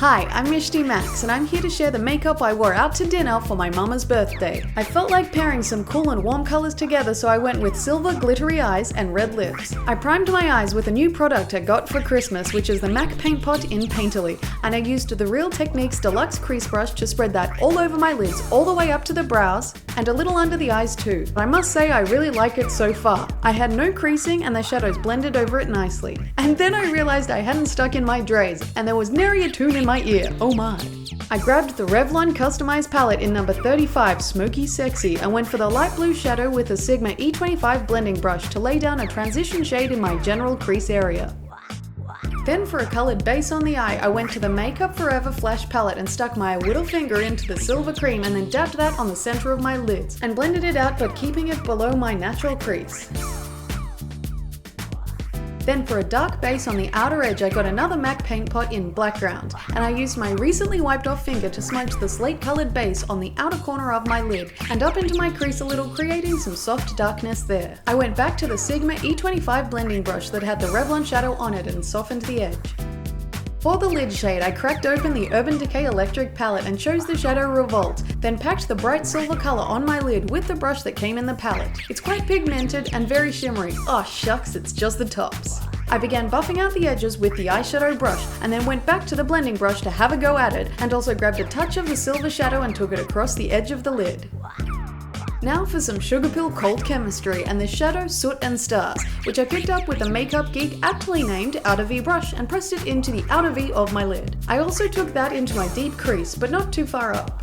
Hi, I'm Michty Maxx, and I'm here to share the makeup I wore out to dinner for my mama's birthday. I felt like pairing some cool and warm colors together, so I went with silver glittery eyes and red lips. I primed my eyes with a new product I got for Christmas, which is the MAC Paint Pot in Painterly, and I used the Real Techniques Deluxe Crease Brush to spread that all over my lids, all the way up to the brows, and a little under the eyes too. I must say I really like it so far. I had no creasing and the shadows blended over it nicely. And then I realized I hadn't stuck in my drays, and there was nary a tune in my ear. Oh my. I grabbed the Revlon Customized palette in number 35, Smoky Sexy, and went for the light blue shadow with the Sigma E25 blending brush to lay down a transition shade in my general crease area. Then for a colored base on the eye, I went to the Makeup Forever Flash palette and stuck my little finger into the silver cream and then dabbed that on the center of my lids and blended it out, but keeping it below my natural crease. Then for a dark base on the outer edge, I got another MAC Paint Pot in Black Ground, and I used my recently wiped off finger to smudge the slate colored base on the outer corner of my lid and up into my crease a little, creating some soft darkness there. I went back to the Sigma E25 blending brush that had the Revlon shadow on it and softened the edge. For the lid shade, I cracked open the Urban Decay Electric palette and chose the shadow Revolt, then packed the bright silver color on my lid with the brush that came in the palette. It's quite pigmented and very shimmery. Oh shucks, it's just the tops. I began buffing out the edges with the eyeshadow brush and then went back to the blending brush to have a go at it, and also grabbed a touch of the silver shadow and took it across the edge of the lid. Now for some Sugarpill Cold Chemistry and the shadow Soot and Stars, which I picked up with the Makeup Geek aptly named Outer V brush and pressed it into the outer V of my lid. I also took that into my deep crease, but not too far up.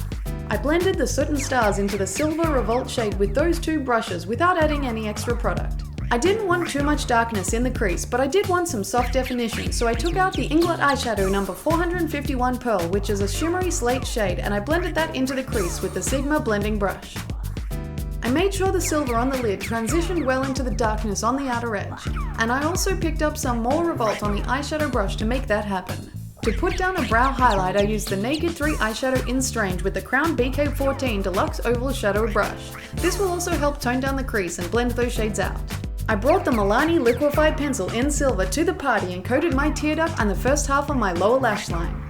I blended the Soot and Stars into the Silver Revolt shade with those two brushes without adding any extra product. I didn't want too much darkness in the crease, but I did want some soft definition, so I took out the Inglot eyeshadow number 451 Pearl, which is a shimmery slate shade, and I blended that into the crease with the Sigma blending brush. I made sure the silver on the lid transitioned well into the darkness on the outer edge, and I also picked up some more Revolt on the eyeshadow brush to make that happen. To put down a brow highlight, I used the Naked 3 eyeshadow in Strange with the Crown BK14 Deluxe Oval Shadow Brush. This will also help tone down the crease and blend those shades out. I brought the Milani Liquefied Pencil in Silver to the party and coated my tear duct and the first half of my lower lash line.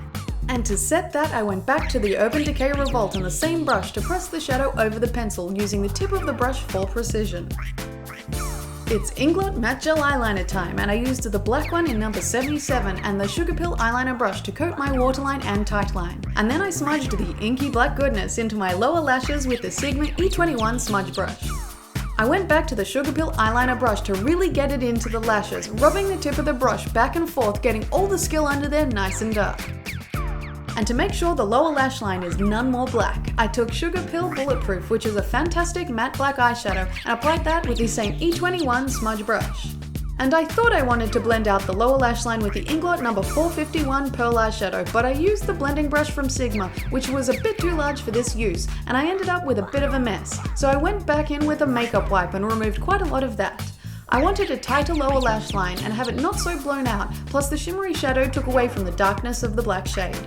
And to set that, I went back to the Urban Decay Revolt on the same brush to press the shadow over the pencil using the tip of the brush for precision. It's Inglot Matte Gel Eyeliner time, and I used the black one in number 77 and the Sugarpill eyeliner brush to coat my waterline and tightline. And then I smudged the inky black goodness into my lower lashes with the Sigma E21 smudge brush. I went back to the Sugarpill eyeliner brush to really get it into the lashes, rubbing the tip of the brush back and forth, getting all the skill under there nice and dark. And to make sure the lower lash line is none more black, I took Sugarpill Bulletproof, which is a fantastic matte black eyeshadow, and applied that with the same E21 smudge brush. And I thought I wanted to blend out the lower lash line with the Inglot number 451 Pearl eyeshadow, but I used the blending brush from Sigma, which was a bit too large for this use, and I ended up with a bit of a mess. So I went back in with a makeup wipe and removed quite a lot of that. I wanted a tighter lower lash line and have it not so blown out, plus the shimmery shadow took away from the darkness of the black shade.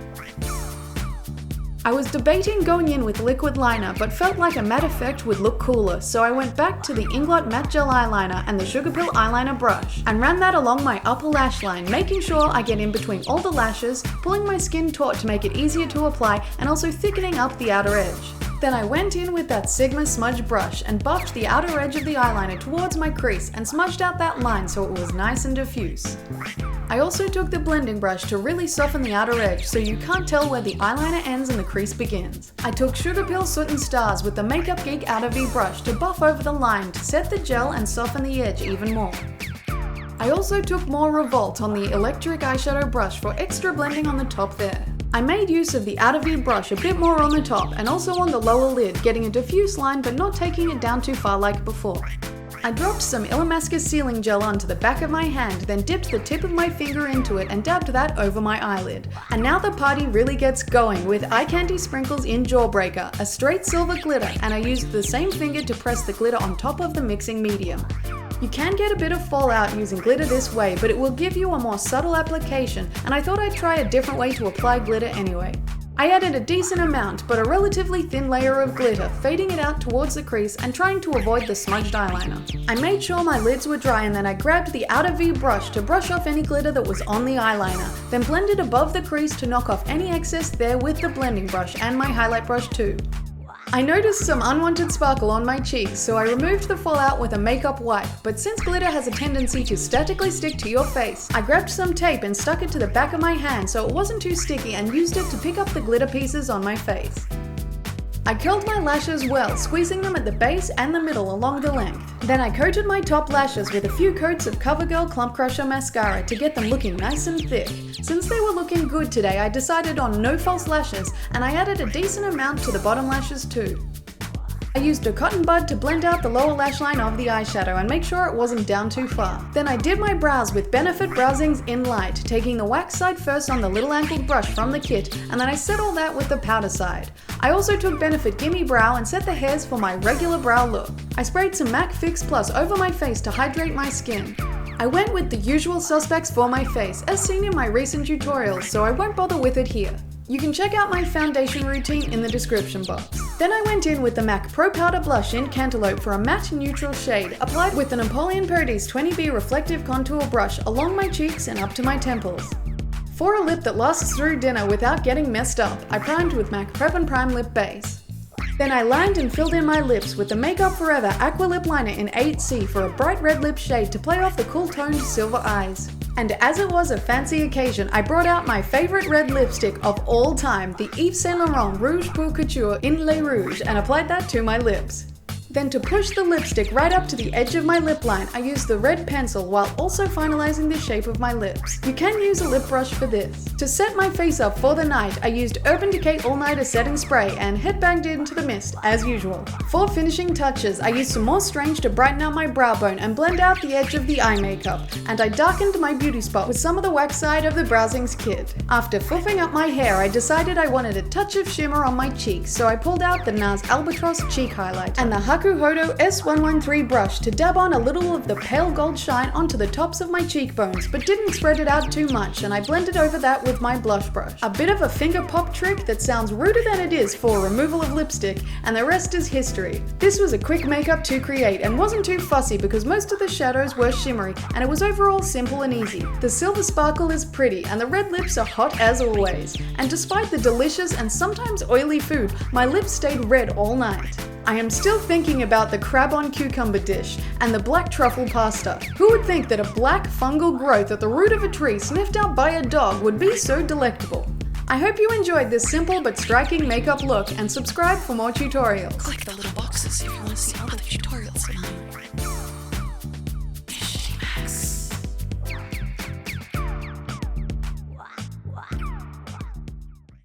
I was debating going in with liquid liner, but felt like a matte effect would look cooler, so I went back to the Inglot Matte Gel Eyeliner and the Sugarpill eyeliner brush and ran that along my upper lash line, making sure I get in between all the lashes, pulling my skin taut to make it easier to apply, and also thickening up the outer edge. Then I went in with that Sigma smudge brush and buffed the outer edge of the eyeliner towards my crease and smudged out that line so it was nice and diffuse. I also took the blending brush to really soften the outer edge so you can't tell where the eyeliner ends and the crease begins. I took Sugarpill Soot and Stars with the Makeup Geek Outer V brush to buff over the line to set the gel and soften the edge even more. I also took more Revolt on the electric eyeshadow brush for extra blending on the top there. I made use of the Outer V brush a bit more on the top and also on the lower lid, getting a diffuse line but not taking it down too far like before. I dropped some Illamasqua sealing gel onto the back of my hand, then dipped the tip of my finger into it and dabbed that over my eyelid. And now the party really gets going with eye candy sprinkles in Jawbreaker, a straight silver glitter, and I used the same finger to press the glitter on top of the mixing medium. You can get a bit of fallout using glitter this way, but it will give you a more subtle application, and I thought I'd try a different way to apply glitter anyway. I added a decent amount, but a relatively thin layer of glitter, fading it out towards the crease and trying to avoid the smudged eyeliner. I made sure my lids were dry and then I grabbed the outer V brush to brush off any glitter that was on the eyeliner, then blended above the crease to knock off any excess there with the blending brush and my highlight brush too. I noticed some unwanted sparkle on my cheeks, so I removed the fallout with a makeup wipe, but since glitter has a tendency to statically stick to your face, I grabbed some tape and stuck it to the back of my hand so it wasn't too sticky and used it to pick up the glitter pieces on my face. I curled my lashes well, squeezing them at the base and the middle along the length. Then I coated my top lashes with a few coats of CoverGirl Clump Crusher mascara to get them looking nice and thick. Since they were looking good today, I decided on no false lashes, and I added a decent amount to the bottom lashes too. I used a cotton bud to blend out the lower lash line of the eyeshadow and make sure it wasn't down too far. Then I did my brows with Benefit Browsing's In Light, taking the wax side first on the little angled brush from the kit, and then I set all that with the powder side. I also took Benefit Gimme Brow and set the hairs for my regular brow look. I sprayed some MAC Fix Plus over my face to hydrate my skin. I went with the usual suspects for my face, as seen in my recent tutorials, so I won't bother with it here. You can check out my foundation routine in the description box. Then I went in with the MAC Pro Powder Blush in Cantaloupe for a matte neutral shade, applied with the Napoleon Purdy's 20B Reflective Contour Brush along my cheeks and up to my temples. For a lip that lasts through dinner without getting messed up, I primed with MAC Prep and Prime Lip Base. Then I lined and filled in my lips with the Makeup Forever Aqua Lip Liner in 8C for a bright red lip shade to play off the cool toned silver eyes. And as it was a fancy occasion, I brought out my favorite red lipstick of all time, the Yves Saint Laurent Rouge Pour Couture in Le Rouge, and applied that to my lips. Then to push the lipstick right up to the edge of my lip line, I used the red pencil while also finalizing the shape of my lips. You can use a lip brush for this. To set my face up for the night, I used Urban Decay All Nighter Setting Spray and headbanged it into the mist, as usual. For finishing touches, I used some more Strange to brighten out my brow bone and blend out the edge of the eye makeup, and I darkened my beauty spot with some of the wax side of the Browsing's kit. After fluffing up my hair, I decided I wanted a touch of shimmer on my cheeks, so I pulled out the NARS Albatross Cheek Highlighter and the Hakuhodo S113 brush to dab on a little of the pale gold shine onto the tops of my cheekbones, but didn't spread it out too much, and I blended over that with my blush brush. A bit of a finger pop trick that sounds ruder than it is for removal of lipstick, and the rest is history. This was a quick makeup to create and wasn't too fussy because most of the shadows were shimmery, and it was overall simple and easy. The silver sparkle is pretty, and the red lips are hot as always. And despite the delicious and sometimes oily food, my lips stayed red all night. I am still thinking about the crab on cucumber dish and the black truffle pasta. Who would think that a black fungal growth at the root of a tree sniffed out by a dog would be so delectable? I hope you enjoyed this simple but striking makeup look and subscribe for more tutorials. Click the little boxes if you want to see other tutorials.